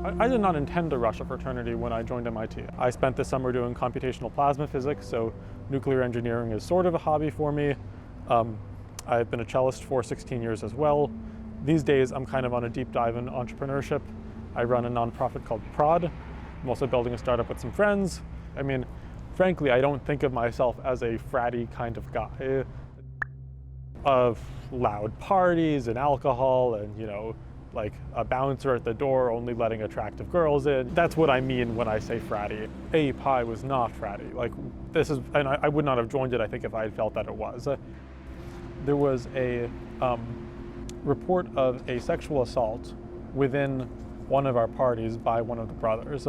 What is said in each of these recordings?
I did not intend to rush a fraternity when I joined MIT. I spent the summer doing computational plasma physics, so nuclear engineering is sort of a hobby for me. I've been a cellist for 16 years as well. These days, I'm kind of on a deep dive in entrepreneurship. I run a nonprofit called Prod. I'm also building a startup with some friends. I mean, frankly, I don't think of myself as a fratty kind of guy. Of loud parties and alcohol and, like a bouncer at the door only letting attractive girls in. That's what I mean when I say fratty. API was not fratty. Like this is, and I would not have joined it, I think, if I had felt that it was. There was a report of a sexual assault within one of our parties by one of the brothers.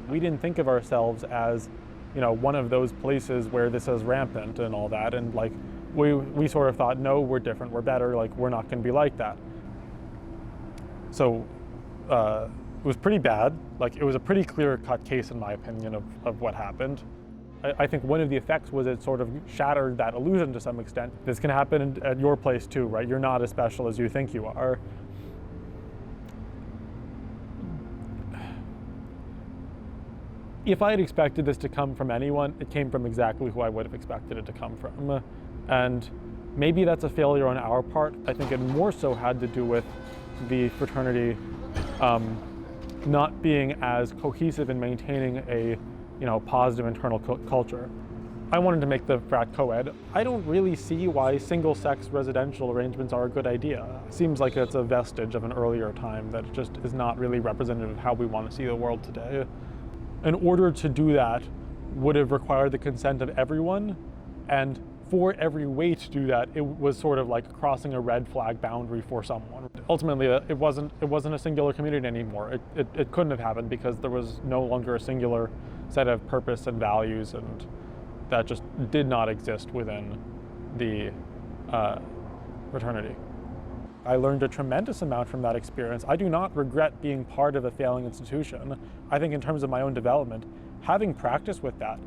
We didn't think of ourselves as, one of those places where this is rampant and all that. And like, we sort of thought, no, we're different, we're better, like we're not gonna be like that. So it was pretty bad. Like it was a pretty clear-cut case, in my opinion, of what happened. I think one of the effects was it sort of shattered that illusion to some extent. This can happen at your place too, right? You're not as special as you think you are. If I had expected this to come from anyone, it came from exactly who I would have expected it to come from. And maybe that's a failure on our part. I think it more so had to do with the fraternity not being as cohesive in maintaining a positive internal culture. I wanted to make the frat co-ed. I don't really see why single-sex residential arrangements are a good idea. It seems like it's a vestige of an earlier time that just is not really representative of how we want to see the world today. In order to do that would have required the consent of everyone, and for every way to do that, it was sort of like crossing a red flag boundary for someone. Ultimately, it wasn't a singular community anymore. It couldn't have happened because there was no longer a singular set of purpose and values, and that just did not exist within the fraternity. I learned a tremendous amount from that experience. I do not regret being part of a failing institution. I think in terms of my own development, having practice with that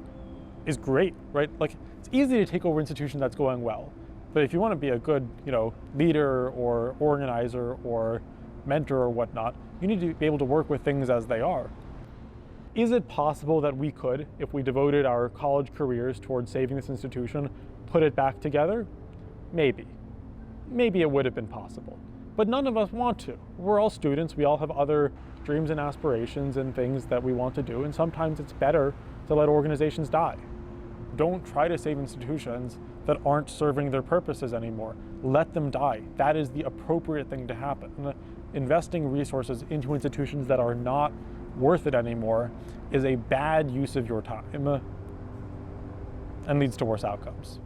is great, right? Like, it's easy to take over an institution that's going well. But if you want to be a good, leader or organizer or mentor or whatnot, you need to be able to work with things as they are. Is it possible that we could, if we devoted our college careers towards saving this institution, put it back together? Maybe. Maybe it would have been possible. But none of us want to. We're all students. We all have other dreams and aspirations and things that we want to do. And sometimes it's better to let organizations die. Don't try to save institutions that aren't serving their purposes anymore. Let them die. That is the appropriate thing to happen. Investing resources into institutions that are not worth it anymore is a bad use of your time and leads to worse outcomes.